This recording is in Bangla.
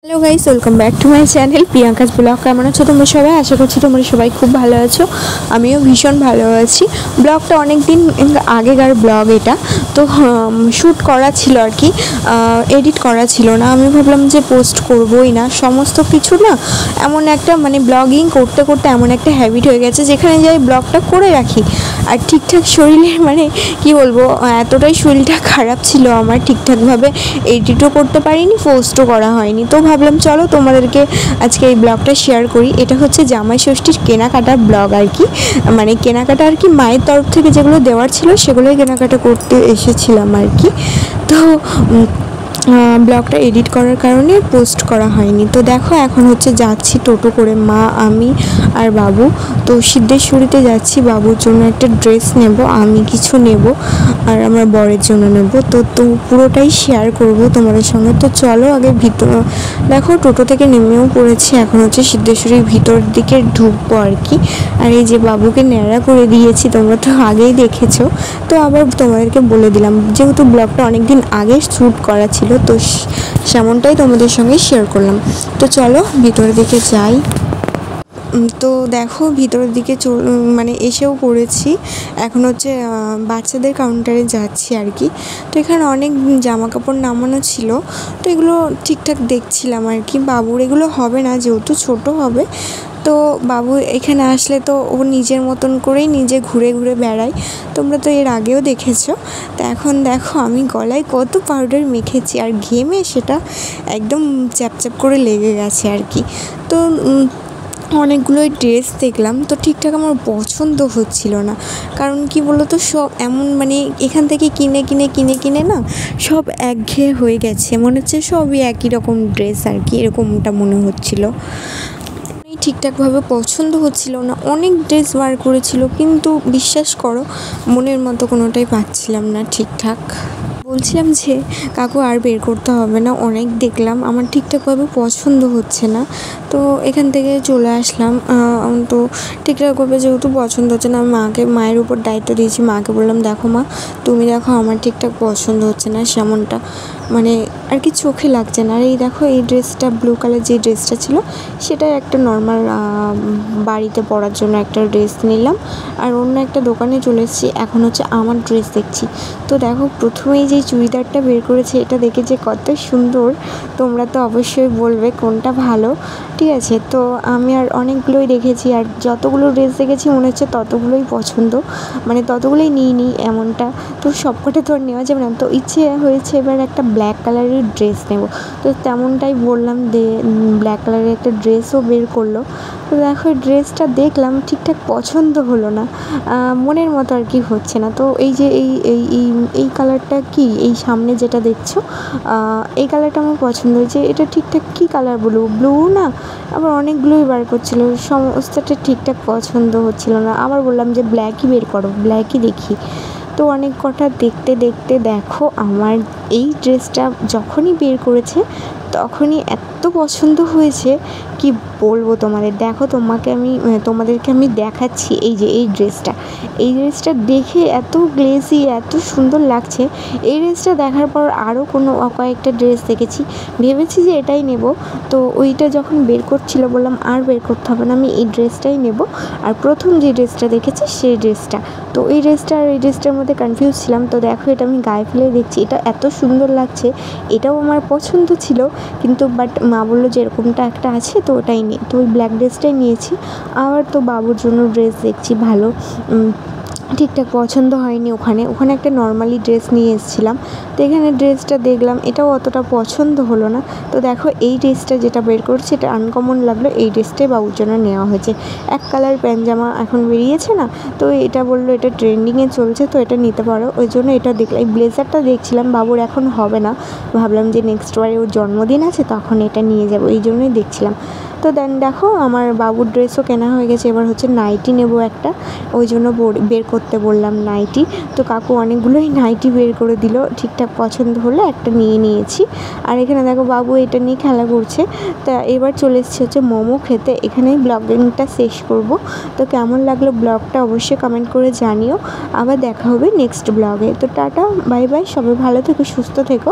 Hello guys, welcome back to my channel Priyanka's blog. কেমন আছো তোমরা সবাই? আশা করছি তোমরা সবাই খুব ভালো আছো। আমিও ভীষণ ভালো আছি। ব্লগটা অনেক দিন আগেকার ব্লগ এটা, তো শ্যুট করা ছিল আর কি, এডিট করা ছিল না। আমি ভাবলাম যে পোস্ট করবোই না, সমস্ত কিছু না এমন একটা ব্লগিং করতে করতে এমন একটা হ্যাবিট হয়ে গেছে যেখানে যাই ব্লগটা করে রাখি। আর ঠিকঠাক শরীরে কি বলবো, এতটাই শরীরটা খারাপ ছিল আমার, ঠিকঠাকভাবে এডিটও করতে পারিনি, পোস্টও করা হয়নি। তো ভাবলাম চলো তোমাদেরকে আজকে এই ব্লগটা শেয়ার করি। এটা হচ্ছে জামাই ষষ্ঠীর কেনাকাটার ব্লগ আর কি, কেনাকাটা আর কি, মায়ের তরফ থেকে যেগুলো দেওয়ার ছিল সেগুলোই কেনাকাটা করতে এসেছিলাম আর কি। তো ব্লগটা এডিট করার কারণে পোস্ট করা হয়নি। তো দেখো এখন হচ্ছে যাচ্ছি টোটো করে, মা, আমি আর বাবু। তো সিদ্ধেশ্বরীতে যাচ্ছি, বাবুর জন্য একটা ড্রেস নেব, আমি কিছু নেব আর আমার বরের জন্য নেব। তো পুরোটাই শেয়ার করব তোমাদের সঙ্গে। তো চলো আগে দেখো টোটো থেকে নেমেও পড়েছি, এখন হচ্ছে সিদ্ধেশ্বরীর ভিতর দিকে ঢুকবো আর কি। আর এই যে বাবুকে ন্যাড়া করে দিয়েছি, তোমরা তো আগেই দেখেছো, তো আবার তোমাদেরকে বলে দিলাম যেহেতু ব্লগটা অনেক দিন আগে শ্যুট করা ছিল, তো সেমনটাই তোমাদের সঙ্গে শেয়ার করলাম। তো চলো ভিতরের দিকে যাই। তো দেখো ভিতরের দিকে এসেও পড়েছি। এখন হচ্ছে বাচ্চাদের কাউন্টারে যাচ্ছি আর কি। তো এখানে অনেক জামা কাপড় নামানো ছিল, তো এগুলো ঠিকঠাক দেখছিলাম আর কি। বাবুর এগুলো হবে না, যেহেতু ছোট হবে। তো বাবু এখানে আসলে তো ও নিজের মতন করেই নিজে ঘুরে ঘুরে বেড়ায়, তোমরা তো এর আগেও দেখেছো। তো এখন দেখো আমি গলায় কত পাউডার মেখেছি, আর ঘেমে সেটা একদম চ্যাপচ্যাপ করে লেগে গেছে আর কি। তো অনেকগুলোই ড্রেস দেখলাম, তো ঠিকঠাক আমার পছন্দ হচ্ছিল না। কারণ কি বলো তো, সব এমন এখান থেকে কিনে কিনে কিনে কিনে না সব একঘেয়ে হয়ে গেছে, মনে হচ্ছে সবই একই রকম ড্রেস আর কি, এরকমটা মনে হচ্ছিল। ঠিকঠাকভাবে পছন্দ হচ্ছিল না। অনেক ড্রেস বার করেছিল, কিন্তু বিশ্বাস করো মনের মতো কোনোটাই পাচ্ছিলাম না ঠিকঠাক। বলছিলাম যে কাকু আর বের করতে হবে না, অনেক দেখলাম, আমার ঠিকঠাকভাবে পছন্দ হচ্ছে না। তো এখান থেকে চলে আসলাম। তো ঠিকঠাকভাবে যেহেতু পছন্দ হচ্ছে না, মায়ের উপর দায়িত্ব দিয়েছি। মাকে বললাম দেখো মা, তুমি দেখো আমার ঠিকঠাক পছন্দ হচ্ছে না, সেমনটা আর কি চোখে লাগছে না। আর এই দেখো এই ড্রেসটা, ব্লু কালার যে ড্রেসটা ছিল সেটা একটা নর্মাল বাড়িতে পরার জন্য একটা ড্রেস নিলাম। আর অন্য একটা দোকানে চলে এসেছি, এখন হচ্ছে আমার ড্রেস দেখছি। তো দেখো প্রথমেই যে চুড়িদারটা বের করেছে, এটা দেখে যে কত সুন্দর, তোমরা তো অবশ্যই বলবে কোনটা ভালো, ঠিক আছে। তো আমি আর অনেকগুলোই দেখেছি, আর যতগুলো ড্রেস দেখেছি মনে হচ্ছে ততগুলোই পছন্দ, ততগুলোই নিই এমনটা। তো সবকটা তো আর নেওয়া যাবে না, তো ইচ্ছে হয়েছে এবার একটা ব্ল্যাক কালারের ড্রেস নেব। তো তেমনটাই বললাম, ব্ল্যাক কালারের একটা ড্রেসও বের করলো। তো দেখো ড্রেসটা দেখলাম, ঠিকঠাক পছন্দ হলো না, মনের মতো আর কি হচ্ছে না। তো এই যে এই কালারটা, কি এই সামনে যেটা দেখছো, এই কালারটা আমার পছন্দ হয়েছে। এটা ঠিকঠাক কী কালার, ব্লু না, আবার অনেকগুলোই বার করছিলো, সমস্তটা ঠিকঠাক পছন্দ হচ্ছিল না। আবার বললাম যে ব্ল্যাকই বের করো, ব্ল্যাকই দেখি। তো অনেক কটা দেখতে দেখতে দেখো আমার এই ড্রেসটা যখনই বের করেছে তখনই এত পছন্দ হয়েছে, কি বলবো তোমাদের। দেখো তোমাদেরকে আমি দেখাচ্ছি, এই যে এই ড্রেসটা দেখে এত গ্লেজি, এত সুন্দর লাগছে। এই ড্রেসটা দেখার পর আরও কয়েকটা ড্রেস দেখেছি, ভেবেছি যে এটাই নেব। তো ওইটা যখন বের করছিল বললাম আর বের করতে হবে না, আমি এই ড্রেসটাই নেব। আর প্রথম যে ড্রেসটা দেখেছি সেই ড্রেসটা, তো এই ড্রেসটা আর এই ড্রেসটার মধ্যে কনফিউজ ছিলাম। তো দেখো এটা আমি গায়ে ফেলে দেখছি, এটা এত সুন্দর লাগছে, এটাও আমার পছন্দ ছিল, কিন্তু বাট মা বললো যে এরকমটা একটা আছে, তো ওটাই নিই। তো ওই ব্ল্যাক ড্রেসটাই নিয়েছি। আবার তো বাবুর জন্য ড্রেস দেখছি ভালো, ঠিকঠাক পছন্দ হয়নি। ওখানে একটা নর্মালি ড্রেস নিয়ে এসেছিলাম, তো এখানে ড্রেসটা দেখলাম, এটাও অতটা পছন্দ হলো না। তো দেখো এই ড্রেসটা যেটা বের করছে, এটা আনকমন লাগলো, এই ড্রেসটাই বাবুর জন্য নেওয়া হয়েছে। এক কালার প্যান্ট জামা এখন বেরিয়েছে না, তো এটা বললো এটা ট্রেন্ডিংয়ে চলছে, তো এটা নিতে পারো, ওই জন্য এটা দেখলাম। এই ব্লেজারটা দেখছিলাম, বাবুর এখন হবে না, ভাবলাম যে নেক্সট বারে ওর জন্মদিন আছে তখন এটা নিয়ে যাবো, এই জন্যই দেখছিলাম। তো দেন দেখো আমার বাবুর ড্রেসও কেনা হয়ে গেছে, এবার হচ্ছে নাইটি নেব একটা, ওই জন্য বের করতে বললাম নাইটি। তো কাকু অনেকগুলোই নাইটি বের করে দিল, ঠিকঠাক পছন্দ হলে একটা নিয়েছি। আর এখানে দেখো বাবু এটা নিয়ে খেলা করছে। তা এবার চলে এসেছি হচ্ছে মোমো খেতে, এখানেই ব্লগিংটা শেষ করব। তো কেমন লাগলো ব্লগটা অবশ্যই কমেন্ট করে জানিও। আবার দেখা হবে নেক্সট ব্লগে। তো টাটা, বাই বাই, সবাই ভালো থেকো, সুস্থ থেকো।